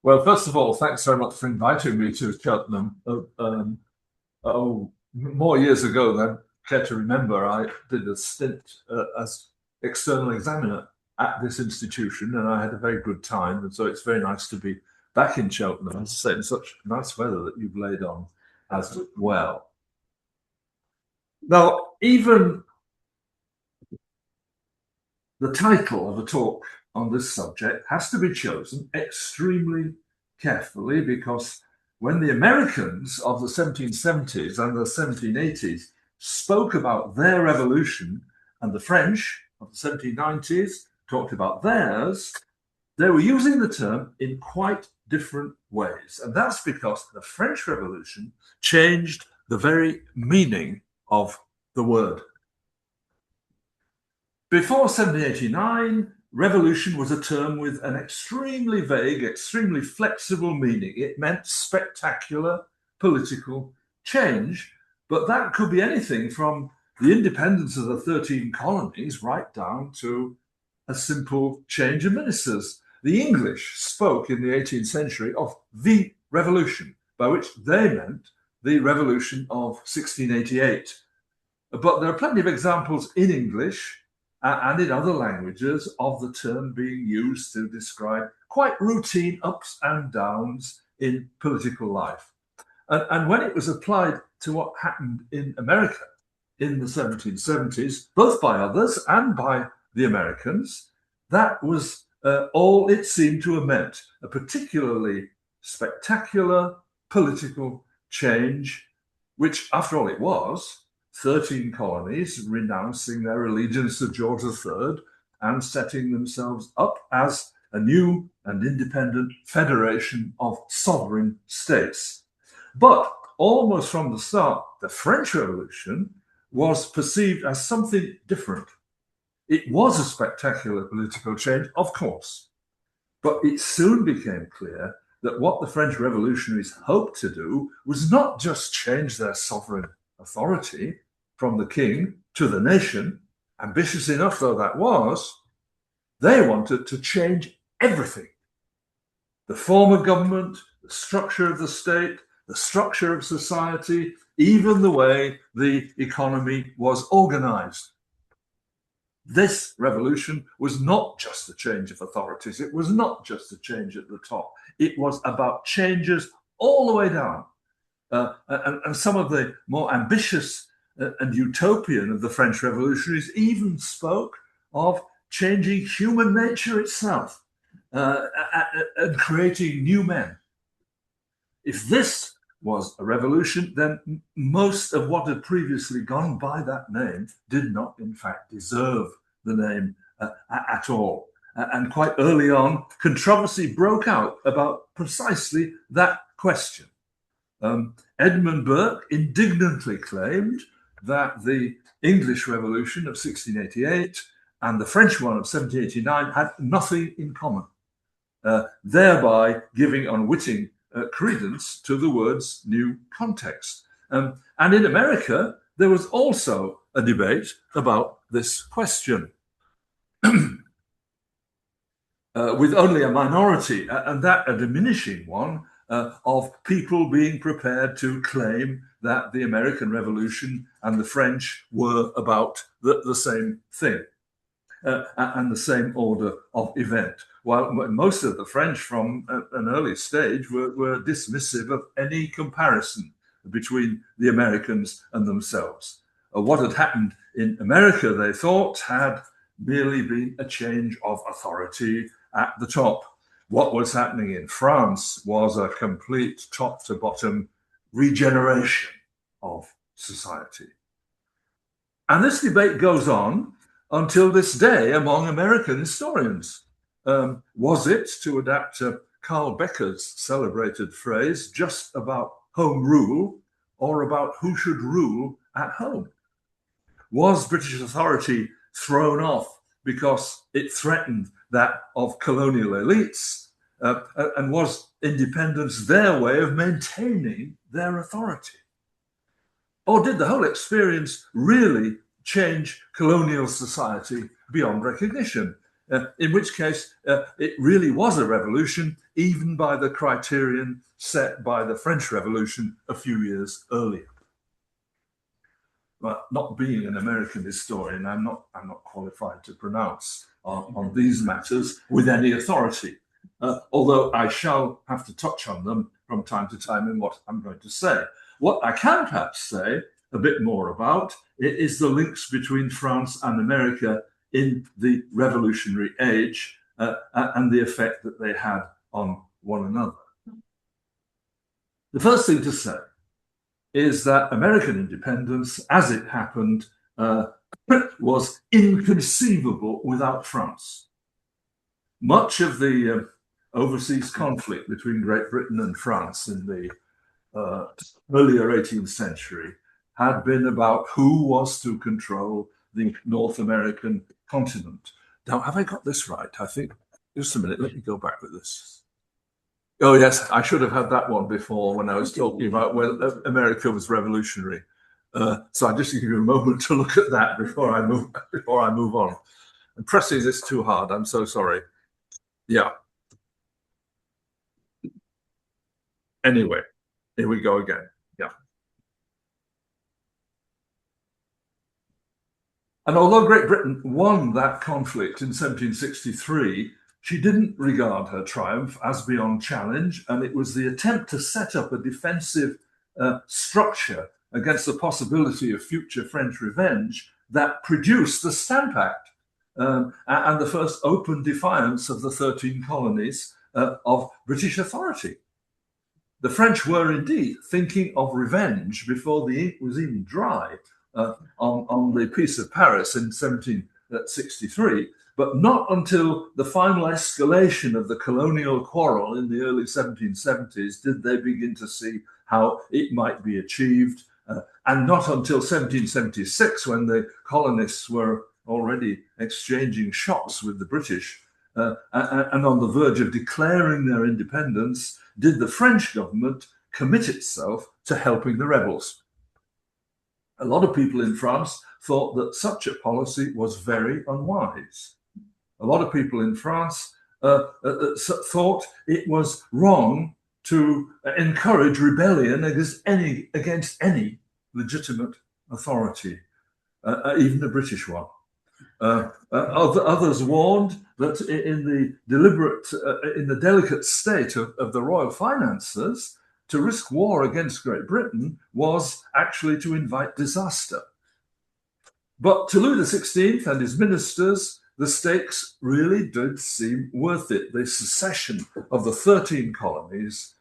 Well, first of all, thanks very much for inviting me to Cheltenham. More years ago than care to remember, I did a stint as external examiner at this institution, and I had a very good time. And so it's very nice to be back in Cheltenham, as I say, in such nice weather that you've laid on as well. Now, even the title of a talk on this subject has to be chosen extremely carefully, because when the Americans of the 1770s and the 1780s spoke about their revolution and the French of the 1790s talked about theirs, they were using the term in quite different ways. And that's because the French Revolution changed the very meaning of the word. Before 1789, revolution was a term with an extremely vague, extremely flexible meaning. It meant spectacular political change, but that could be anything from the independence of the 13 colonies right down to a simple change of ministers. The English spoke in the 18th century of the revolution, by which they meant the revolution of 1688. But there are plenty of examples in English and in other languages of the term being used to describe quite routine ups and downs in political life. And when it was applied to what happened in America in the 1770s, both by others and by the Americans, that was all it seemed to have meant, a particularly spectacular political change, which, after all, it was 13 colonies renouncing their allegiance to George III and setting themselves up as a new and independent federation of sovereign states. But almost from the start, the French Revolution was perceived as something different. It was a spectacular political change, of course, but it soon became clear that what the French revolutionaries hoped to do was not just change their sovereign authority from the king to the nation, ambitious enough though that was. They wanted to change everything: the form of government, the structure of the state, the structure of society, even the way the economy was organized. This revolution was not just a change of authorities. It was not just a change at the top. It was about changes all the way down. And some of the more ambitious and utopian of the French revolutionaries even spoke of changing human nature itself and creating new men. If this was a revolution, then most of what had previously gone by that name did not, in fact, deserve the name at all. And quite early on, controversy broke out about precisely that question. Edmund Burke indignantly claimed that the English Revolution of 1688 and the French one of 1789 had nothing in common, thereby giving unwitting credence to the word's new context. And in America, there was also a debate about this question, with only a minority, and that a diminishing one, of people being prepared to claim that the American Revolution and the French were about the same thing and the same order of event. While most of the French from an early stage were dismissive of any comparison between the Americans and themselves. What had happened in America, they thought, had merely been a change of authority at the top. What was happening in France was a complete top-to-bottom regeneration of society. And this debate goes on until this day among American historians. Was it, to adapt Carl Becker's celebrated phrase, just about home rule or about who should rule at home? Was British authority thrown off because it threatened that of colonial elites? And was independence their way of maintaining their authority? Or did the whole experience really change colonial society beyond recognition? in which case it really was a revolution, even by the criterion set by the French Revolution a few years earlier. But not being an American historian, I'm not qualified to pronounce on these matters with any authority, although I shall have to touch on them from time to time in what I'm going to say. What I can perhaps say a bit more about is the links between France and America in the revolutionary age and the effect that they had on one another. The first thing to say is that American independence, as it happened, was inconceivable without France. Much of the overseas conflict between Great Britain and France in the earlier 18th century had been about who was to control the North American continent. Now, have I got this right? I think, just a minute, let me go back with this. Oh, yes, I should have had that one before when I was talking about when America was revolutionary. So I just give you a moment to look at that before I move on. I'm pressing this too hard. I'm so sorry. Yeah. Anyway, here we go again. Yeah. And although Great Britain won that conflict in 1763, she didn't regard her triumph as beyond challenge, and it was the attempt to set up a defensive structure against the possibility of future French revenge that produced the Stamp Act and the first open defiance of the 13 colonies of British authority. The French were indeed thinking of revenge before the ink was even dry on the Peace of Paris in 1763, but not until the final escalation of the colonial quarrel in the early 1770s did they begin to see how it might be achieved, and not until 1776, when the colonists were already exchanging shots with the British and on the verge of declaring their independence, did the French government commit itself to helping the rebels. A lot of people in France thought that such a policy was very unwise. A lot of people in France thought it was wrong to encourage rebellion against any legitimate authority, even a British one. Others warned that in the delicate state of the royal finances, to risk war against Great Britain was actually to invite disaster. But to Louis XVI and his ministers, the stakes really did seem worth it. The secession of the 13 colonies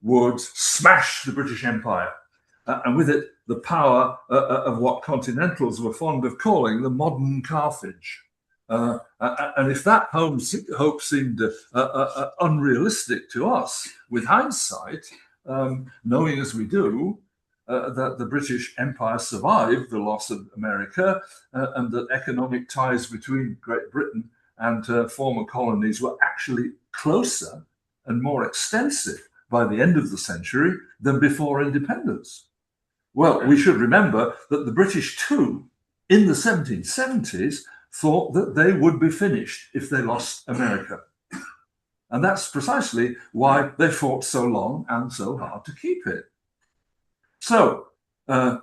would smash the British Empire, and with it, the power of what continentals were fond of calling the modern Carthage. And if that hope seemed unrealistic to us, with hindsight, knowing as we do that the British Empire survived the loss of America and that economic ties between Great Britain and former colonies were actually closer and more extensive by the end of the century than before independence. Well, we should remember that the British too, in the 1770s, thought that they would be finished if they lost America. And that's precisely why they fought so long and so hard to keep it. So, to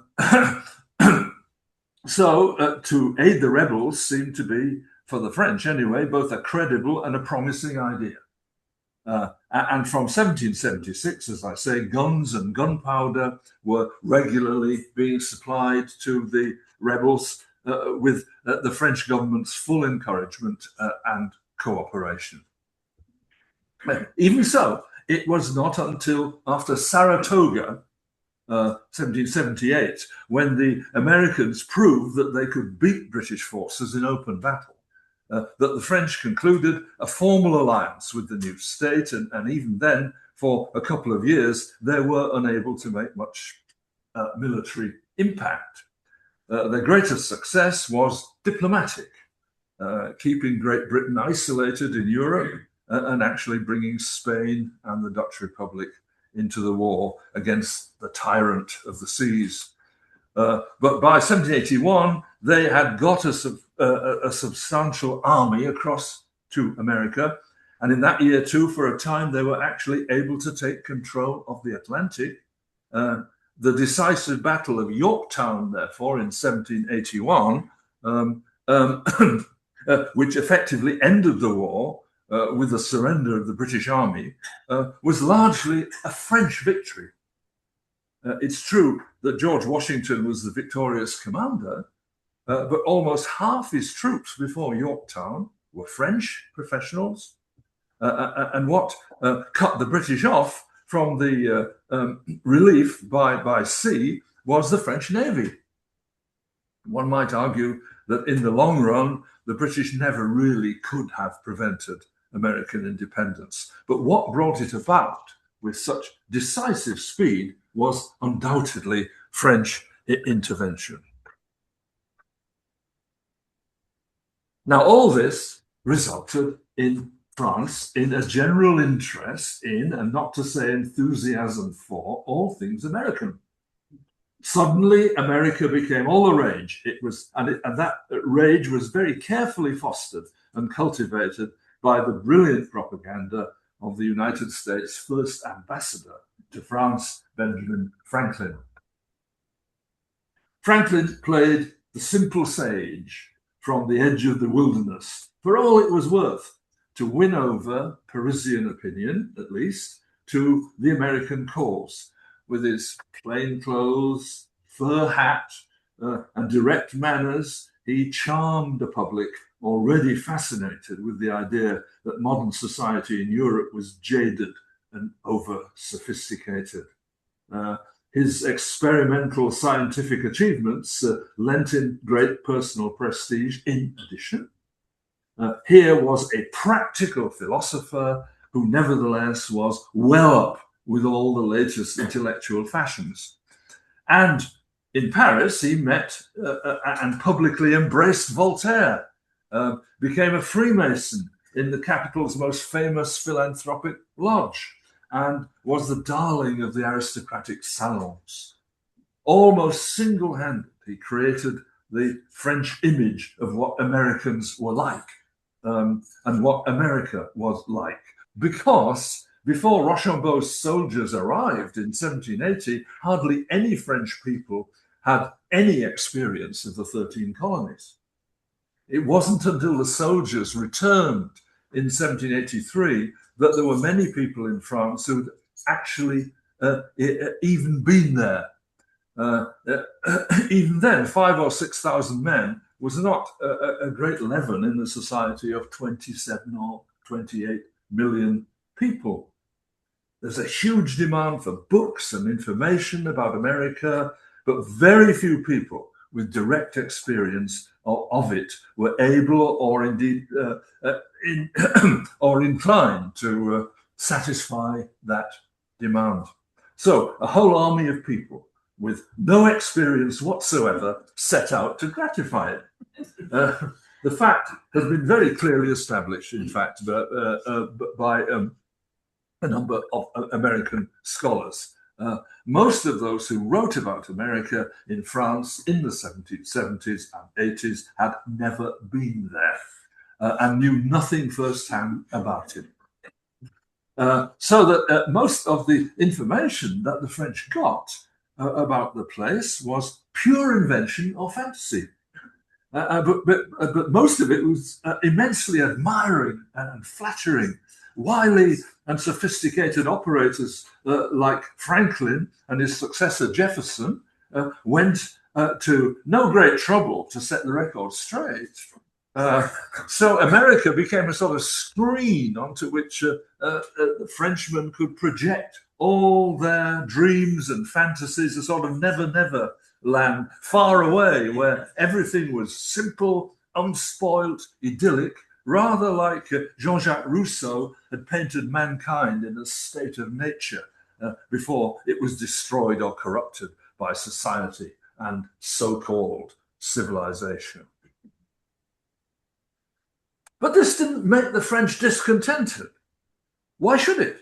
aid the rebels seemed to be, for the French anyway, both a credible and a promising idea. And from 1776, as I say, guns and gunpowder were regularly being supplied to the rebels with the French government's full encouragement and cooperation. Even so, it was not until after Saratoga, 1778, when the Americans proved that they could beat British forces in open battle, that the French concluded a formal alliance with the new state, and even then, for a couple of years, they were unable to make much military impact. Their greatest success was diplomatic, keeping Great Britain isolated in Europe and actually bringing Spain and the Dutch Republic into the war against the tyrant of the seas. But by 1781, they had got a substantial army across to America. And in that year, too, for a time, they were actually able to take control of the Atlantic. The decisive Battle of Yorktown, therefore, in 1781, which effectively ended the war with the surrender of the British Army, was largely a French victory. It's true that George Washington was the victorious commander, but almost half his troops before Yorktown were French professionals. And what cut the British off from the relief by sea was the French Navy. One might argue that in the long run, the British never really could have prevented American independence. But what brought it about with such decisive speed was undoubtedly French intervention. Now, all this resulted in France in a general interest in, and not to say enthusiasm for, all things American. Suddenly, America became all the rage. And that rage was very carefully fostered and cultivated by the brilliant propaganda of the United States' first ambassador to France, Benjamin Franklin. Franklin played the simple sage from the edge of the wilderness for all it was worth to win over Parisian opinion, at least, to the American cause. With his plain clothes, fur hat, and direct manners, he charmed a public already fascinated with the idea that modern society in Europe was jaded and over-sophisticated. His experimental scientific achievements lent him great personal prestige in addition. Here was a practical philosopher who nevertheless was well up with all the latest intellectual fashions. And in Paris, he met and publicly embraced Voltaire, became a Freemason in the capital's most famous philanthropic lodge, and was the darling of the aristocratic salons. Almost single-handed, he created the French image of what Americans were like, and what America was like. Because before Rochambeau's soldiers arrived in 1780, hardly any French people had any experience of the 13 colonies. It wasn't until the soldiers returned in 1783 that there were many people in France who'd actually even been there. Even then, 5,000 or 6,000 men was not a great leaven in the society of 27 or 28 million people. There's a huge demand for books and information about America, but very few people with direct experience of it were able or indeed or inclined to satisfy that demand. So a whole army of people with no experience whatsoever set out to gratify it. The fact has been very clearly established, in fact, by a number of American scholars. Most of those who wrote about America in France in the 70s and 80s had never been there and knew nothing firsthand about it. So that most of the information that the French got about the place was pure invention or fantasy. But most of it was immensely admiring and flattering. Wily and sophisticated operators like Franklin and his successor Jefferson went to no great trouble to set the record straight. So America became a sort of screen onto which the Frenchmen could project all their dreams and fantasies, a sort of never land far away where everything was simple, unspoilt, idyllic, rather like Jean-Jacques Rousseau had painted mankind in a state of nature before it was destroyed or corrupted by society and so-called civilization. But this didn't make the French discontented. Why should it?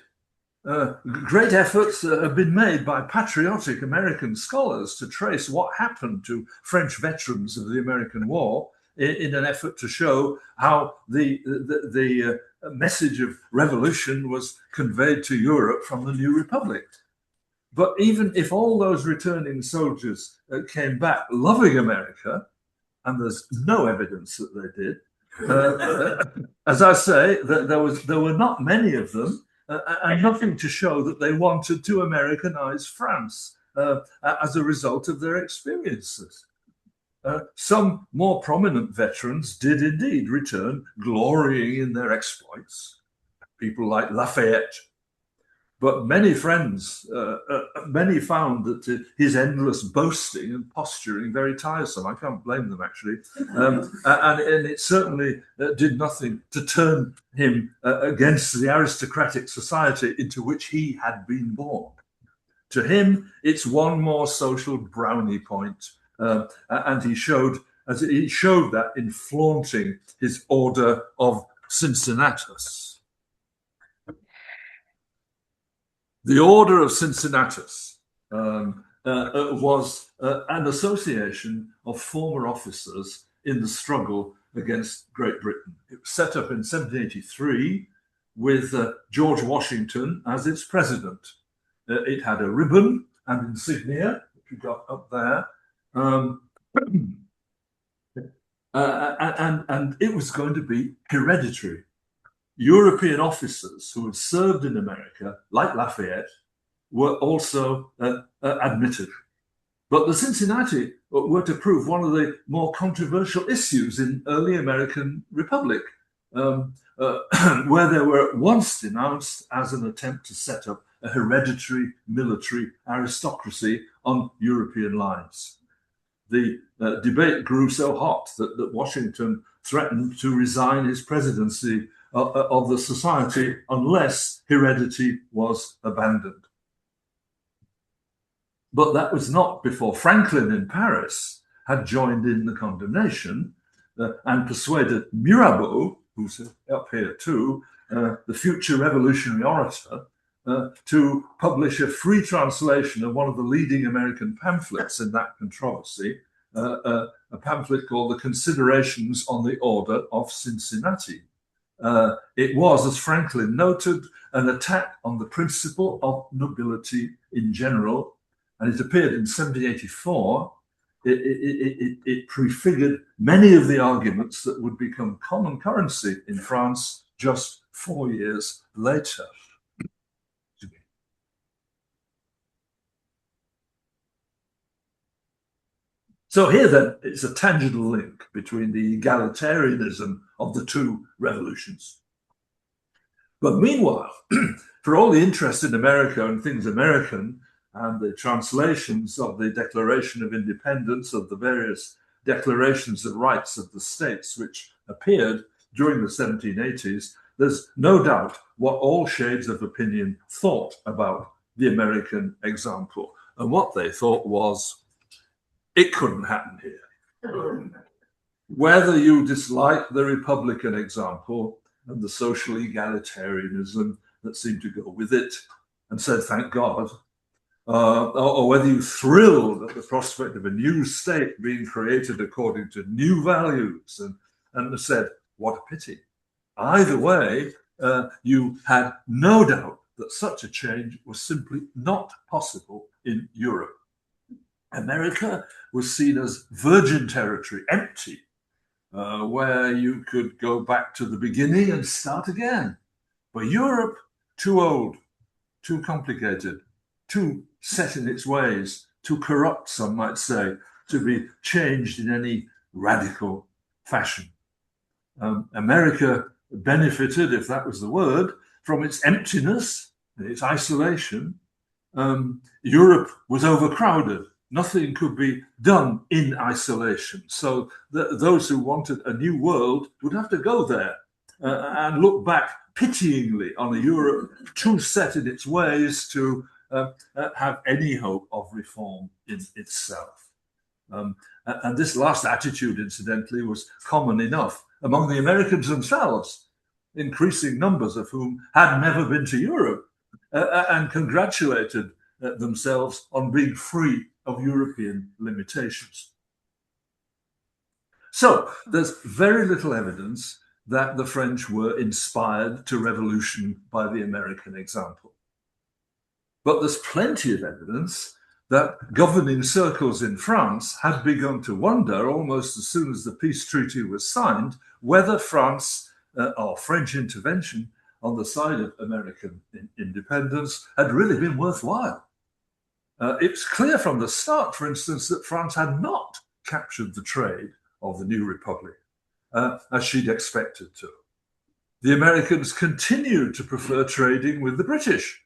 Great efforts have been made by patriotic American scholars to trace what happened to French veterans of the American War in an effort to show how the message of revolution was conveyed to Europe from the new republic. But even if all those returning soldiers came back loving America, and there's no evidence that they did, as I say, there were not many of them, and nothing to show that they wanted to Americanize France as a result of their experiences. Some more prominent veterans did indeed return, glorying in their exploits, people like Lafayette. But many friends, many found that his endless boasting and posturing very tiresome. I can't blame them, actually. And it certainly did nothing to turn him against the aristocratic society into which he had been born. To him, it's one more social brownie point. And he showed that in flaunting his Order of Cincinnatus. The Order of Cincinnatus was an association of former officers in the struggle against Great Britain. It was set up in 1783 with George Washington as its president. It had a ribbon and insignia, which we got up there. And it was going to be hereditary. European officers who had served in America, like Lafayette, were also admitted. But the Cincinnati were to prove one of the more controversial issues in early American Republic, where they were once denounced as an attempt to set up a hereditary military aristocracy on European lines. The debate grew so hot that Washington threatened to resign his presidency of the society unless heredity was abandoned. But that was not before Franklin in Paris had joined in the condemnation and persuaded Mirabeau, who's up here too, the future revolutionary orator, to publish a free translation of one of the leading American pamphlets in that controversy, a pamphlet called The Considerations on the Order of Cincinnati. It was, as Franklin noted, an attack on the principle of nobility in general, and it appeared in 1784. It prefigured many of the arguments that would become common currency in France just 4 years later. So here then, it's a tangible link between the egalitarianism of the two revolutions. But meanwhile, for all the interest in America and things American, and the translations of the Declaration of Independence, of the various declarations of rights of the states which appeared during the 1780s, there's no doubt what all shades of opinion thought about the American example. And what they thought was, it couldn't happen here. Whether you dislike the Republican example and the social egalitarianism that seemed to go with it and said, thank God, or whether you thrilled at the prospect of a new state being created according to new values and said, what a pity. Either way, you had no doubt that such a change was simply not possible in Europe. America was seen as virgin territory, empty, where you could go back to the beginning and start again. But Europe, too old, too complicated, too set in its ways, too corrupt, some might say, to be changed in any radical fashion. America benefited, if that was the word, from its emptiness and its isolation. Europe was overcrowded. Nothing could be done in isolation. So those who wanted a new world would have to go there and look back pityingly on a Europe too set in its ways to have any hope of reform in itself. And this last attitude, incidentally, was common enough among the Americans themselves, increasing numbers of whom had never been to Europe and congratulated themselves on being free of European limitations. So there's very little evidence that the French were inspired to revolution by the American example. But there's plenty of evidence that governing circles in France had begun to wonder, almost as soon as the peace treaty was signed, whether France or French intervention on the side of American independence had really been worthwhile. It's clear from the start, for instance, that France had not captured the trade of the new republic as she'd expected to. The Americans continued to prefer trading with the British,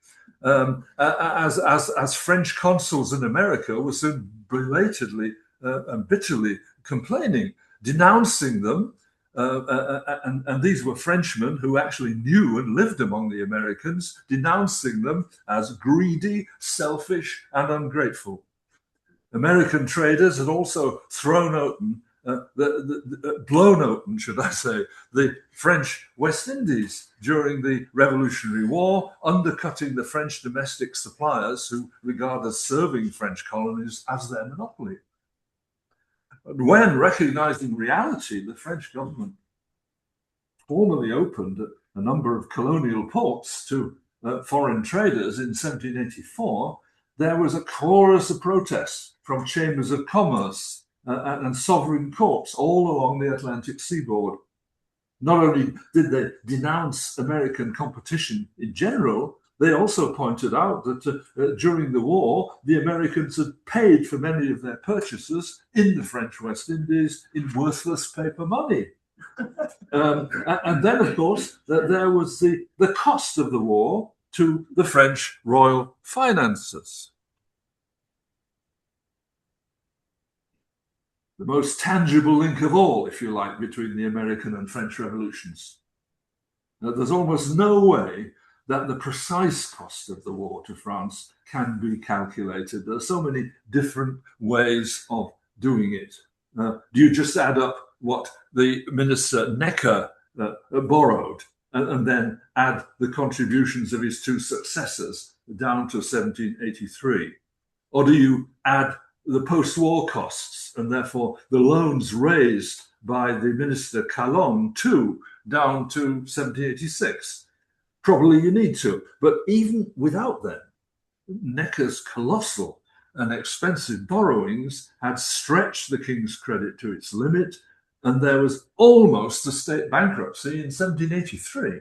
as French consuls in America were so belatedly and bitterly complaining, denouncing them. And these were Frenchmen who actually knew and lived among the Americans, denouncing them as greedy, selfish, and ungrateful. American traders had also thrown open, blown open, should I say, the French West Indies during the Revolutionary War, undercutting the French domestic suppliers who regarded serving French colonies as their monopoly. When recognizing reality, the French government formally opened a number of colonial ports to foreign traders in 1784, there was a chorus of protests from chambers of commerce and sovereign courts all along the Atlantic seaboard. Not only did they denounce American competition in general, they also pointed out that during the war, the Americans had paid for many of their purchases in the French West Indies in worthless paper money. And then, of course, there was the cost of the war to the French royal finances. The most tangible link of all, if you like, between the American and French revolutions. Now, there's almost no way that the precise cost of the war to France can be calculated. There are so many different ways of doing it. Do you just add up what the minister Necker borrowed and then add the contributions of his two successors down to 1783? Or do you add the post-war costs and therefore the loans raised by the minister Calonne too down to 1786? Probably you need to. But even without them, Necker's colossal and expensive borrowings had stretched the king's credit to its limit, and there was almost a state bankruptcy in 1783.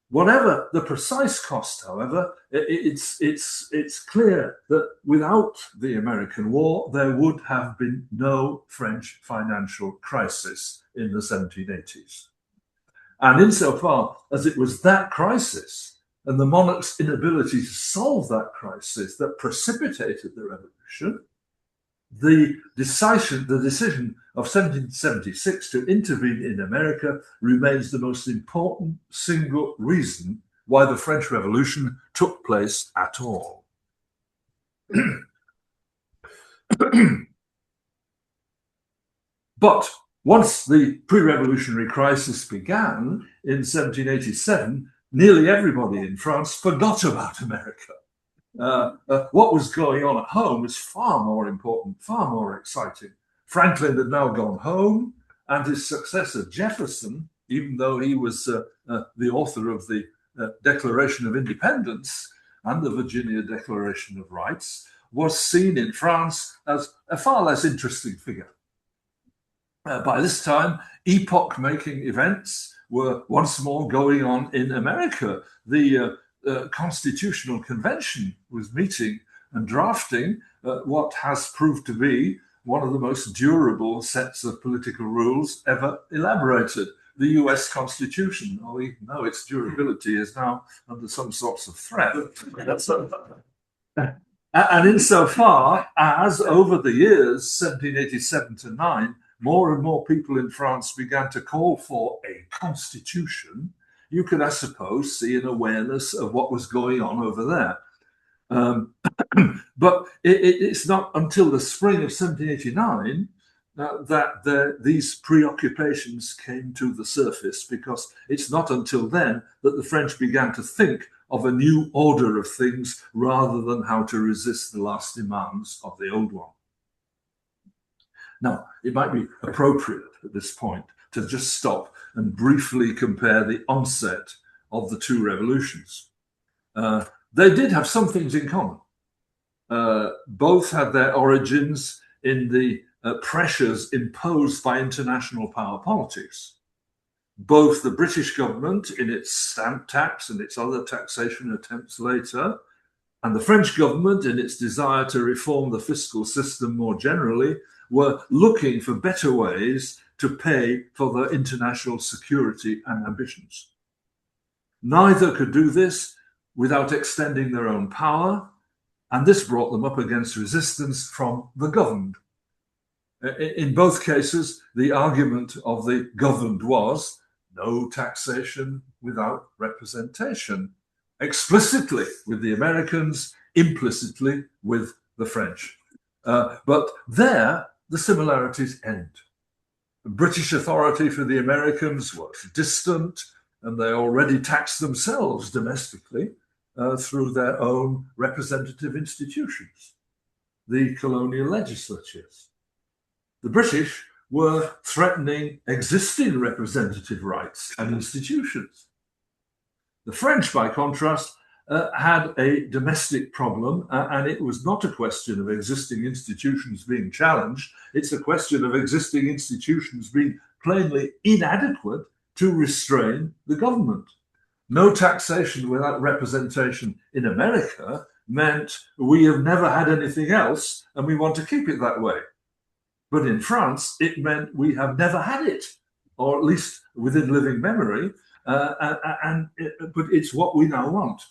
Whatever the precise cost, however, it's clear that without the American war, there would have been no French financial crisis in the 1780s. And insofar as it was that crisis and the monarch's inability to solve that crisis that precipitated the revolution, the decision of 1776 to intervene in America remains the most important single reason why the French Revolution took place at all. But once the pre-revolutionary crisis began in 1787, nearly everybody in France forgot about America. What was going on at home was far more important, far more exciting. Franklin had now gone home, and his successor, Jefferson, even though he was the author of the Declaration of Independence and the Virginia Declaration of Rights, was seen in France as a far less interesting figure. By this time, epoch-making events were once more going on in America. The Constitutional Convention was meeting and drafting what has proved to be one of the most durable sets of political rules ever elaborated, the US Constitution. We know its durability is now under some sorts of threat. And insofar as over the years, 1787 to 9, more and more people in France began to call for a constitution, you could, I suppose, see an awareness of what was going on over there. But it's not until the spring of 1789 that these preoccupations came to the surface, because it's not until then that the French began to think of a new order of things rather than how to resist the last demands of the old one. Now, it might be appropriate at this point to just stop and briefly compare the onset of the two revolutions. They did have some things in common. Both had their origins in the pressures imposed by international power politics. Both the British government in its stamp tax and its other taxation attempts later, and the French government in its desire to reform the fiscal system more generally, were looking for better ways to pay for their international security and ambitions. Neither could do this without extending their own power, and this brought them up against resistance from the governed. In both cases, the argument of the governed was no taxation without representation, explicitly with the Americans, implicitly with the French. But there, the similarities end. British authority for the Americans was distant, and they already taxed themselves domestically through their own representative institutions, the colonial legislatures. The British were threatening existing representative rights and institutions. The French, by contrast, had a domestic problem, and it was not a question of existing institutions being challenged. It's a question of existing institutions being plainly inadequate to restrain the government. No taxation without representation in America meant we have never had anything else and we want to keep it that way. But in France, it meant we have never had it, or at least within living memory, but it's what we now want.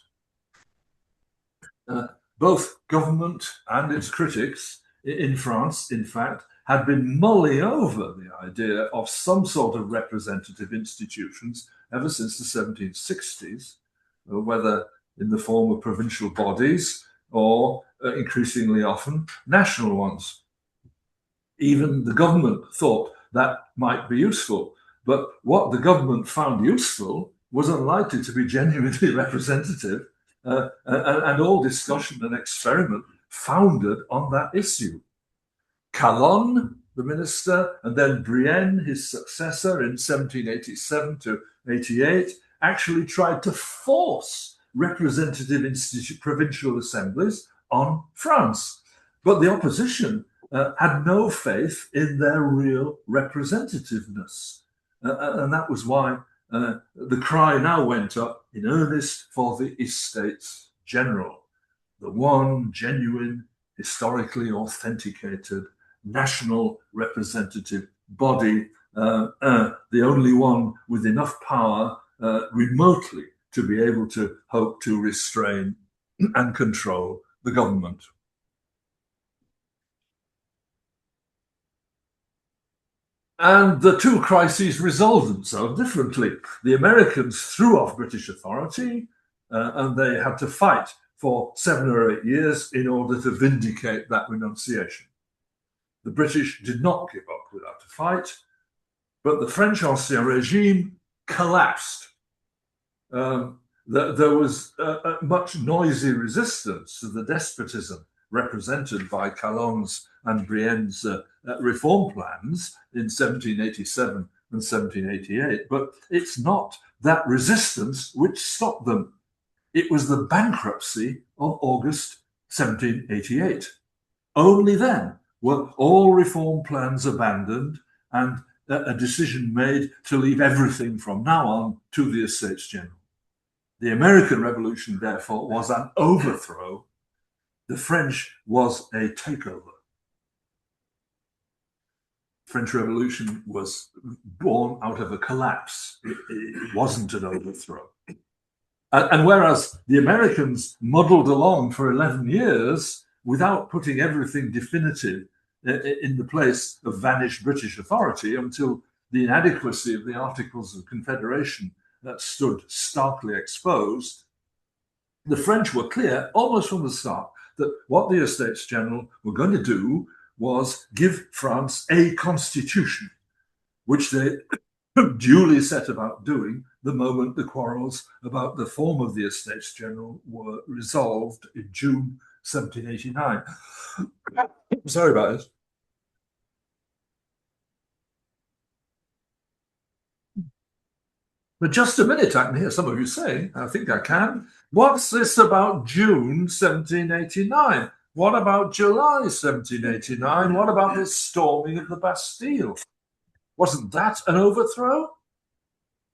Both government and its critics in France, in fact, had been mulling over the idea of some sort of representative institutions ever since the 1760s, whether in the form of provincial bodies or increasingly often national ones. Even the government thought that might be useful, but what the government found useful was unlikely to be genuinely representative, and all discussion and experiment founded on that issue. Calonne, the minister, and then Brienne, his successor in 1787 to 88, actually tried to force representative provincial assemblies on France. But the opposition had no faith in their real representativeness. And that was why the cry now went up in earnest for the Estates General, the one genuine, historically authenticated national representative body, the only one with enough power remotely to be able to hope to restrain and control the government. And the two crises resolved themselves differently. The Americans threw off British authority, and they had to fight for 7 or 8 years in order to vindicate that renunciation. The British did not give up without a fight, but the French Ancien regime collapsed. There was much noisy resistance to the despotism represented by Calonne's and Brienne's reform plans in 1787 and 1788, but it's not that resistance which stopped them. It was the bankruptcy of August 1788. Only then were all reform plans abandoned and a decision made to leave everything from now on to the Estates General. The American Revolution, therefore, was an overthrow. The French was a takeover. French Revolution was born out of a collapse. It wasn't an overthrow. And whereas the Americans muddled along for 11 years without putting everything definitive in the place of vanished British authority until the inadequacy of the Articles of Confederation that stood starkly exposed, the French were clear almost from the start that what the Estates General were going to do was give France a constitution, which they duly set about doing the moment the quarrels about the form of the Estates General were resolved in June 1789. Sorry about this. But just a minute, I can hear some of you saying, I think I can, what's this about June 1789? What about July 1789? What about the storming of the Bastille? Wasn't that an overthrow?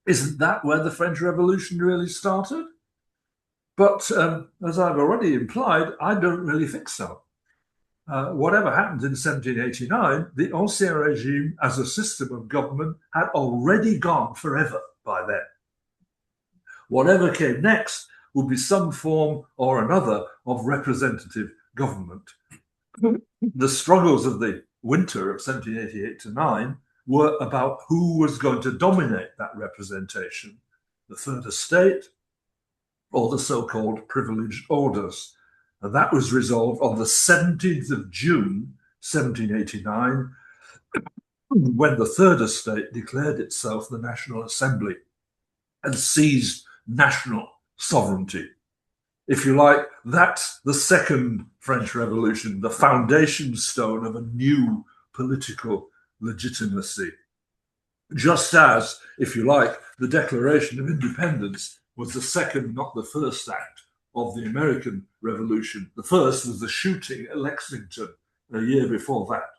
Isn't that where the French Revolution really started? But as I've already implied, I don't really think so. Whatever happened in 1789, the Ancien Regime as a system of government had already gone forever by then. Whatever came next would be some form or another of representative government. The struggles of the winter of 1788 to 9 were about who was going to dominate that representation, the third estate or the so-called privileged orders. And that was resolved on the 17th of June, 1789, when the third estate declared itself the National Assembly and seized national sovereignty. If you like, that's the second French Revolution, the foundation stone of a new political legitimacy. Just as, if you like, the Declaration of Independence was the second, not the first act of the American Revolution. The first was the shooting at Lexington a year before that.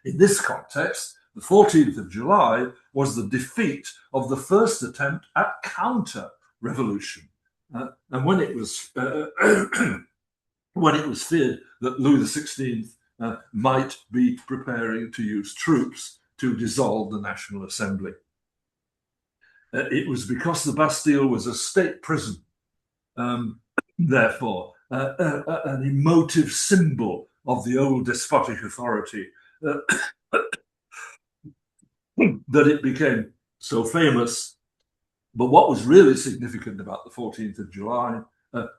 In this context, the 14th of July was the defeat of the first attempt at counter-revolution. And when it was when it was feared that Louis XVI might be preparing to use troops to dissolve the National Assembly. It was because the Bastille was a state prison, therefore, an emotive symbol of the old despotic authority, that it became so famous. But what was really significant about the 14th of July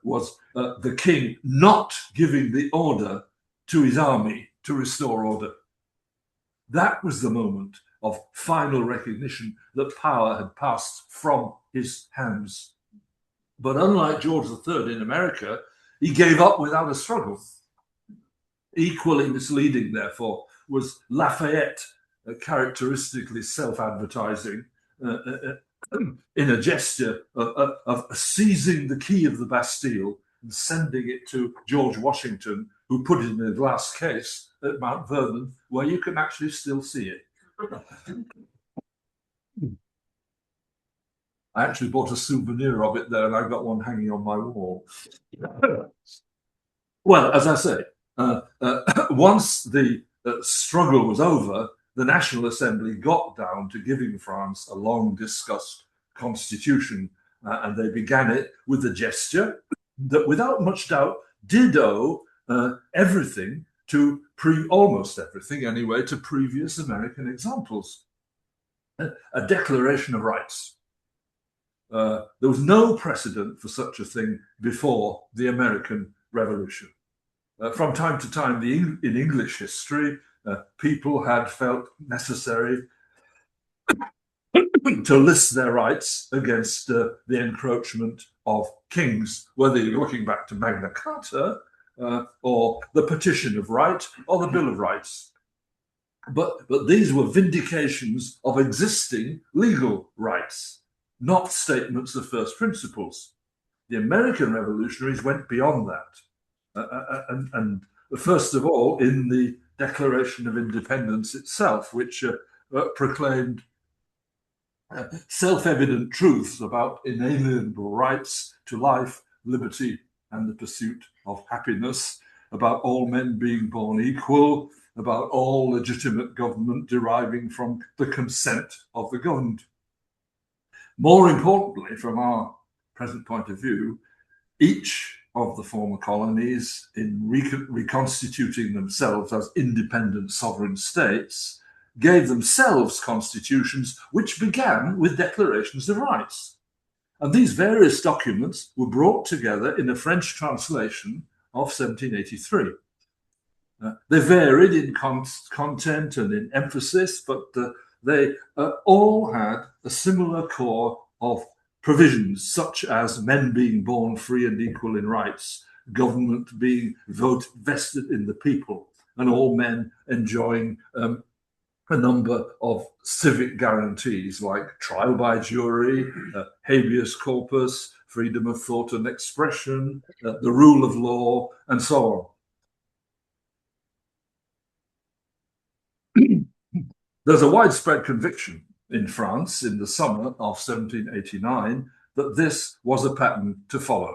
was the king not giving the order to his army to restore order. That was the moment of final recognition that power had passed from his hands. But unlike George III in America, he gave up without a struggle. Equally misleading, therefore, was Lafayette, characteristically self-advertising, in a gesture of seizing the key of the Bastille and sending it to George Washington, who put it in a glass case at Mount Vernon, where you can actually still see it. I actually bought a souvenir of it there, and I've got one hanging on my wall. Well, as I say, once the struggle was over, the National Assembly got down to giving France a long discussed constitution, and they began it with a gesture that, without much doubt, did owe everything to almost everything anyway, to previous American examples. A Declaration of Rights. There was no precedent for such a thing before the American Revolution. From time to time, in English history, people had felt necessary to list their rights against the encroachment of kings, whether you're looking back to Magna Carta or the Petition of Right or the Bill of Rights. But these were vindications of existing legal rights, not statements of first principles. The American revolutionaries went beyond that. And first of all, in the Declaration of Independence itself, which proclaimed self-evident truths about inalienable rights to life, liberty, and the pursuit of happiness, about all men being born equal, about all legitimate government deriving from the consent of the governed. More importantly, from our present point of view, each of the former colonies, in reconstituting themselves as independent sovereign states, gave themselves constitutions which began with declarations of rights. And these various documents were brought together in a French translation of 1783. They varied in content and in emphasis, but they all had a similar core of provisions, such as men being born free and equal in rights, government being vested in the people, and all men enjoying a number of civic guarantees like trial by jury, habeas corpus, freedom of thought and expression, the rule of law, and so on. There's a widespread conviction in France in the summer of 1789 that this was a pattern to follow.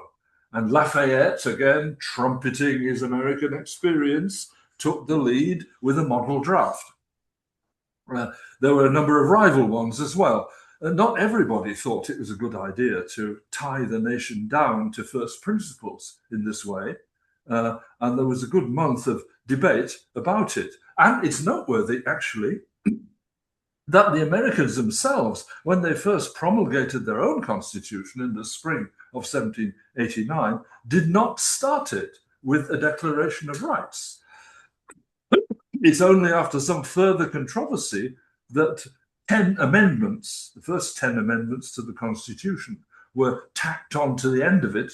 And Lafayette, again trumpeting his American experience, took the lead with a model draft. There were a number of rival ones as well. Not everybody thought it was a good idea to tie the nation down to first principles in this way. And there was a good month of debate about it. And it's noteworthy, actually, that the Americans themselves, when they first promulgated their own constitution in the spring of 1789, did not start it with a Declaration of Rights. It's only after some further controversy that 10 amendments, the first 10 amendments to the Constitution, were tacked on to the end of it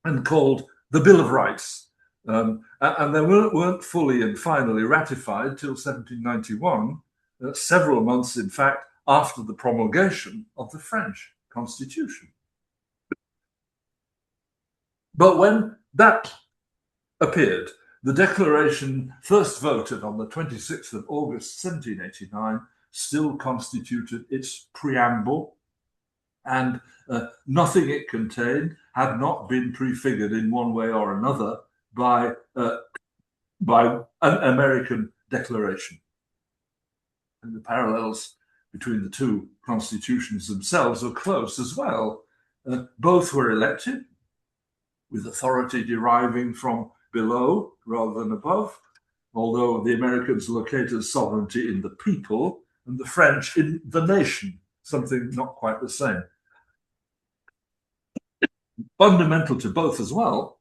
and called the Bill of Rights. And they weren't fully and finally ratified till 1791, several months, in fact, after the promulgation of the French Constitution. But when that appeared, the Declaration, first voted on the 26th of August 1789, still constituted its preamble, and nothing it contained had not been prefigured in one way or another by an American declaration. And the parallels between the two constitutions themselves were close as well. Both were elected, with authority deriving from below rather than above, although the Americans located sovereignty in the people and the French in the nation, something not quite the same. Fundamental to both as well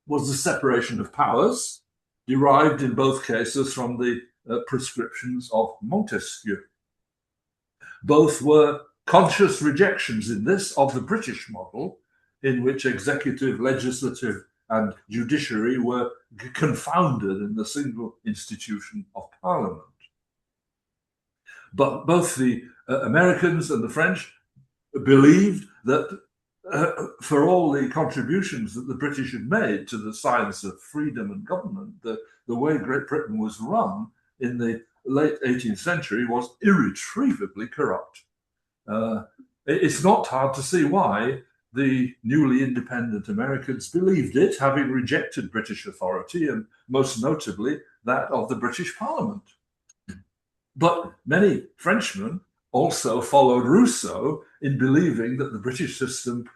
was the separation of powers, derived in both cases from the prescriptions of Montesquieu. Both were conscious rejections in this of the British model, in which executive, legislative, and judiciary were confounded in the single institution of Parliament. But both the Americans and the French believed that for all the contributions that the British had made to the science of freedom and government, the way Great Britain was run in the late 18th century was irretrievably corrupt. It's not hard to see why the newly independent Americans believed it, having rejected British authority, and most notably that of the British Parliament. But many Frenchmen also followed Rousseau in believing that the British system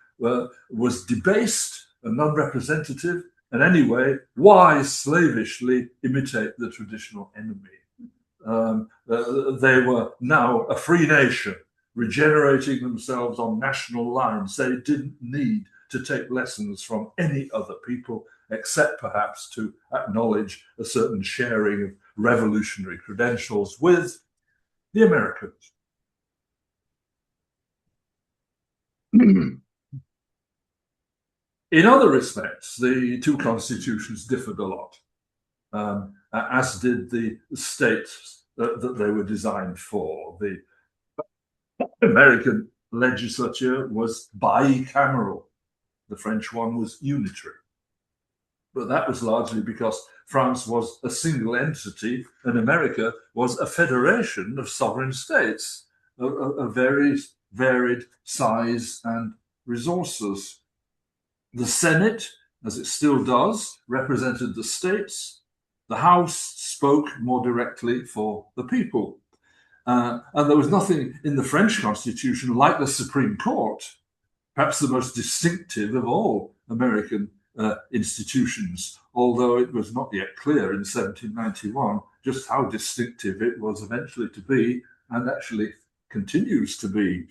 was debased and non-representative, and anyway, why slavishly imitate the traditional enemy? They were now a free nation, regenerating themselves on national lines. They didn't need to take lessons from any other people, except perhaps to acknowledge a certain sharing of revolutionary credentials with the Americans. In other respects, the two constitutions differed a lot, as did the states that they were designed for. The American legislature was bicameral. The French one was unitary. But that was largely because France was a single entity and America was a federation of sovereign states of varied size and resources. The Senate, as it still does, represented the states. The House spoke more directly for the people. And there was nothing in the French Constitution like the Supreme Court, perhaps the most distinctive of all American institutions, although it was not yet clear in 1791 just how distinctive it was eventually to be, and actually continues to be.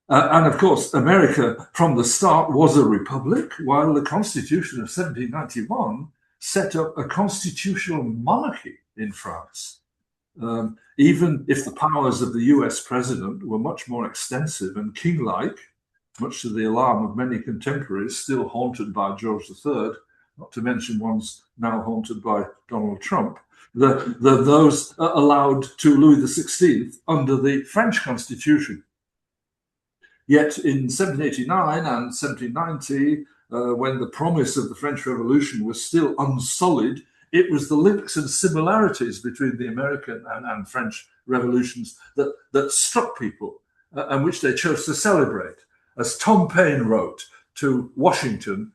And of course, America from the start was a republic, while the Constitution of 1791 set up a constitutional monarchy in France. Even if the powers of the US president were much more extensive and king-like, much to the alarm of many contemporaries still haunted by George III, not to mention ones now haunted by Donald Trump, those allowed to Louis XVI under the French Constitution. Yet in 1789 and 1790, when the promise of the French Revolution was still unsullied, it was the links and similarities between the American and French revolutions that struck people and which they chose to celebrate. As Tom Paine wrote to Washington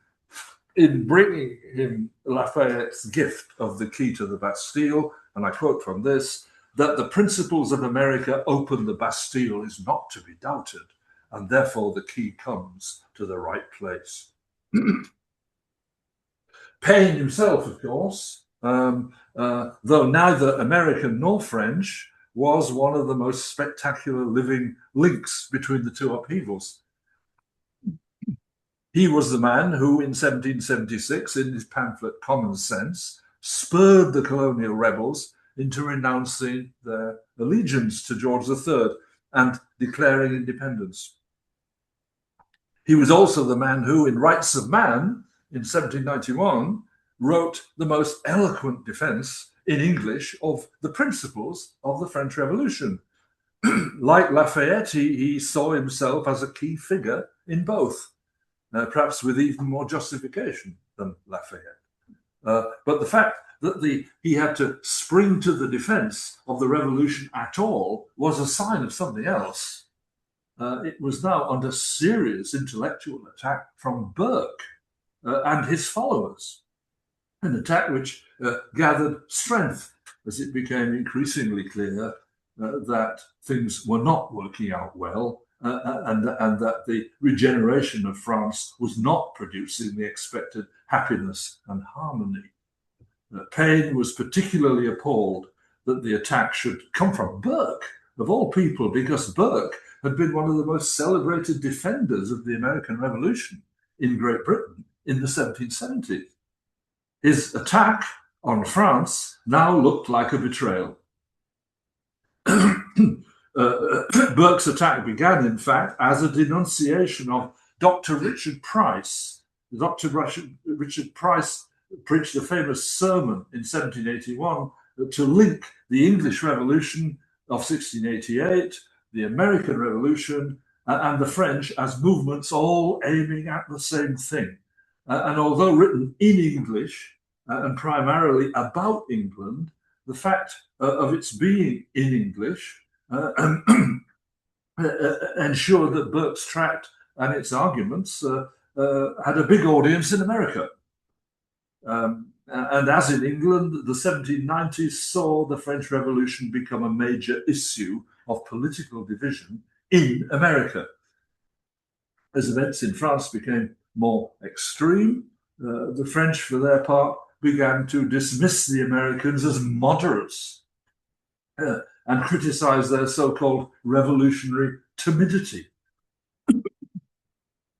in bringing him Lafayette's gift of the key to the Bastille, and I quote from this, that the principles of America open the Bastille is not to be doubted, and therefore the key comes to the right place. Paine himself, of course, though neither American nor French, was one of the most spectacular living links between the two upheavals. He was the man who, in 1776, in his pamphlet Common Sense, spurred the colonial rebels into renouncing their allegiance to George III and declaring independence. He was also the man who, in Rights of Man, in 1791, wrote the most eloquent defense in English of the principles of the French Revolution. Like Lafayette, he saw himself as a key figure in both, perhaps with even more justification than Lafayette. But the fact that he had to spring to the defense of the revolution at all was a sign of something else. It was now under serious intellectual attack from Burke and his followers, an attack which gathered strength as it became increasingly clear that things were not working out well and that the regeneration of France was not producing the expected happiness and harmony. Paine was particularly appalled that the attack should come from Burke, of all people, because Burke had been one of the most celebrated defenders of the American Revolution in Great Britain in the 1770s. His attack on France now looked like a betrayal. Burke's attack began, in fact, as a denunciation of Dr. Richard Price. Dr. Richard Price preached a famous sermon in 1781 to link the English Revolution of 1688, the American Revolution, and the French as movements all aiming at the same thing. And although written in English and primarily about England, the fact of its being in English ensured that Burke's tract and its arguments had a big audience in America. And as in England, the 1790s saw the French Revolution become a major issue of political division in America. As events in France became more extreme, the French, for their part, began to dismiss the Americans as moderates and criticize their so-called revolutionary timidity.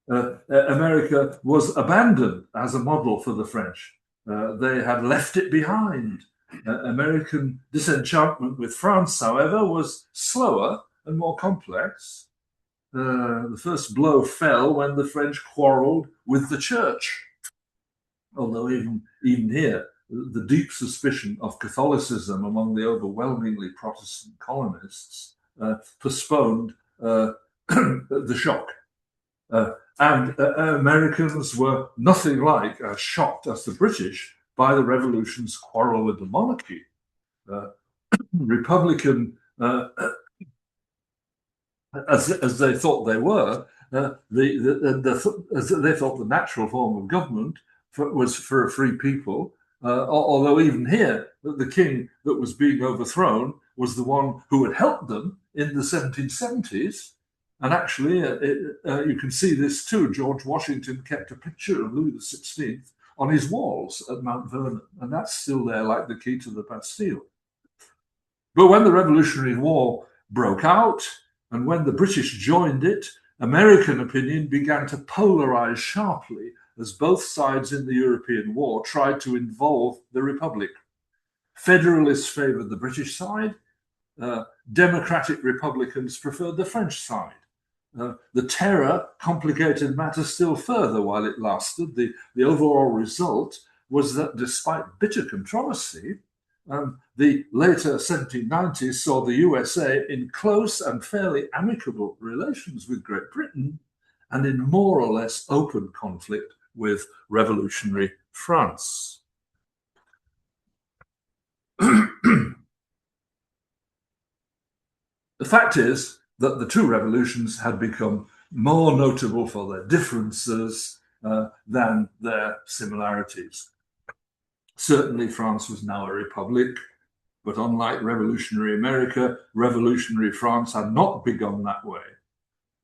America was abandoned as a model for the French. They had left it behind. American disenchantment with France, however, was slower and more complex. The first blow fell when the French quarreled with the church. Although even here, the deep suspicion of Catholicism among the overwhelmingly Protestant colonists postponed the shock. And Americans were nothing like as shocked as the British by the Revolution's quarrel with the monarchy. Republican, as they thought they were, as they thought the natural form of government was for a free people, although even here, the king that was being overthrown was the one who had helped them in the 1770s. And actually, you can see this too. George Washington kept a picture of Louis XVI on his walls at Mount Vernon, and that's still there like the key to the Bastille. But when the Revolutionary War broke out, and when the British joined it, American opinion began to polarize sharply as both sides in the European war tried to involve the Republic. Federalists favored the British side. Democratic Republicans preferred the French side. The terror complicated matters still further while it lasted. The overall result was that despite bitter controversy, The later 1790s saw the USA in close and fairly amicable relations with Great Britain and in more or less open conflict with revolutionary France. The fact is that the two revolutions had become more notable for their differences than their similarities. Certainly, France was now a republic, but unlike revolutionary America, revolutionary France had not begun that way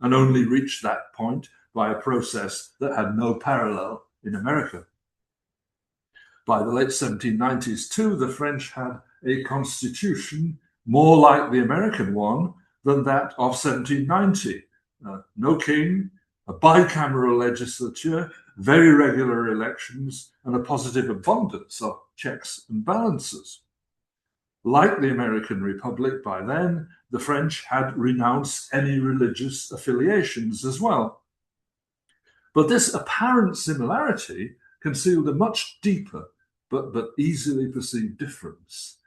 and only reached that point by a process that had no parallel in America. By the late 1790s, too, the French had a constitution more like the American one than that of 1790. No king, a bicameral legislature, very regular elections, and a positive abundance of checks and balances. Like the American Republic by then, the French had renounced any religious affiliations as well. But this apparent similarity concealed a much deeper but easily perceived difference.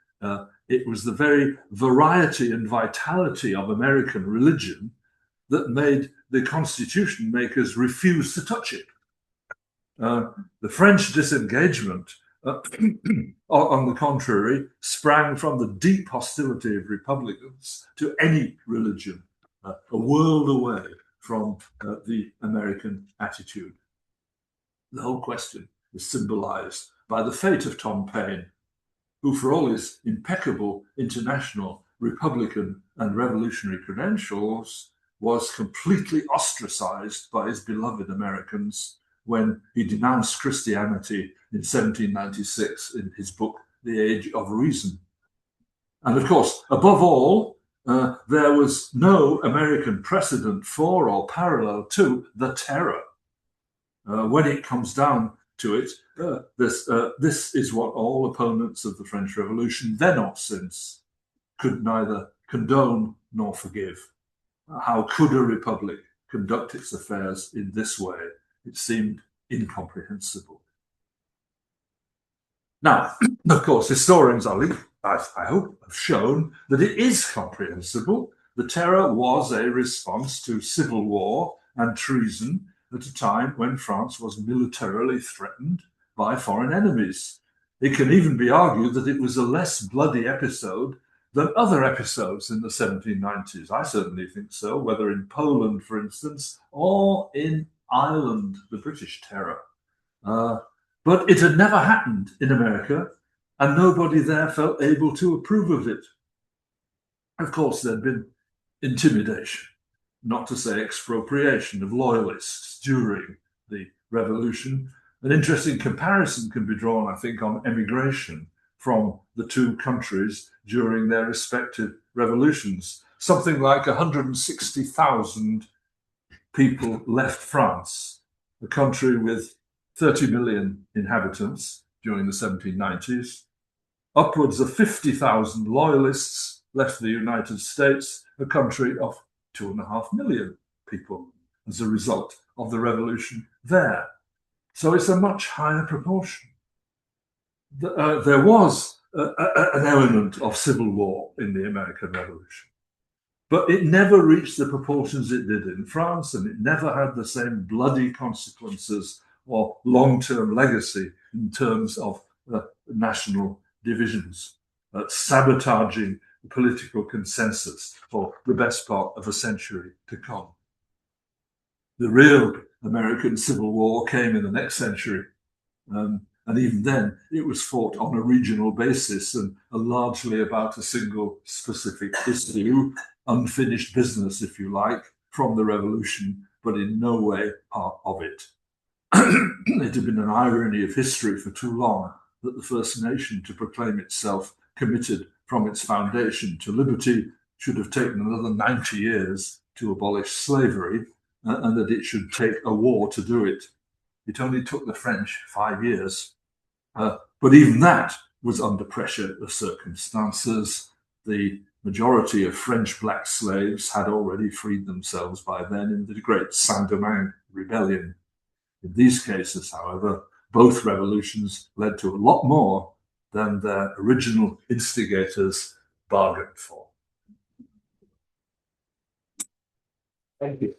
It was the very variety and vitality of American religion that made the constitution makers refuse to touch it. The French disengagement, on the contrary, sprang from the deep hostility of republicans to any religion, a world away from the American attitude. The whole question is symbolized by the fate of Tom Paine, who, for all his impeccable international Republican and revolutionary credentials, was completely ostracized by his beloved Americans when he denounced Christianity in 1796 in his book, The Age of Reason. And of course, above all, there was no American precedent for or parallel to the terror. When it comes down to it, this is what all opponents of the French Revolution, then or since, could neither condone nor forgive. How could a republic conduct its affairs in this way? It seemed incomprehensible. Now, of course, historians I hope, have shown that it is comprehensible. The terror was a response to civil war and treason at a time when France was militarily threatened by foreign enemies. It can even be argued that it was a less bloody episode than other episodes in the 1790s. I certainly think so, whether in Poland, for instance, or in Ireland, the British terror. But it had never happened in America, and nobody there felt able to approve of it. Of course, there'd been intimidation, not to say expropriation, of loyalists during the revolution. An interesting comparison can be drawn, I think, on emigration from the two countries during their respective revolutions. Something like 160,000 people left France, a country with 30 million inhabitants during the 1790s. Upwards of 50,000 loyalists left the United States, a country of 2.5 million people, as a result of the revolution there. So it's a much higher proportion. There was an element of civil war in the American Revolution, but it never reached the proportions it did in France, and it never had the same bloody consequences or long-term legacy in terms of national divisions, sabotaging the political consensus for the best part of a century to come. The real American Civil War came in the next century, and even then it was fought on a regional basis and largely about a single specific issue, unfinished business, if you like, from the revolution, but in no way part of it. It had been an irony of history for too long that the first nation to proclaim itself committed from its foundation to liberty should have taken another 90 years to abolish slavery, and that it should take a war to do it. It only took the French 5 years. But even that was under pressure of circumstances. The majority of French black slaves had already freed themselves by then in the Great Saint-Domingue Rebellion. In these cases, however, both revolutions led to a lot more than their original instigators bargained for. Thank you.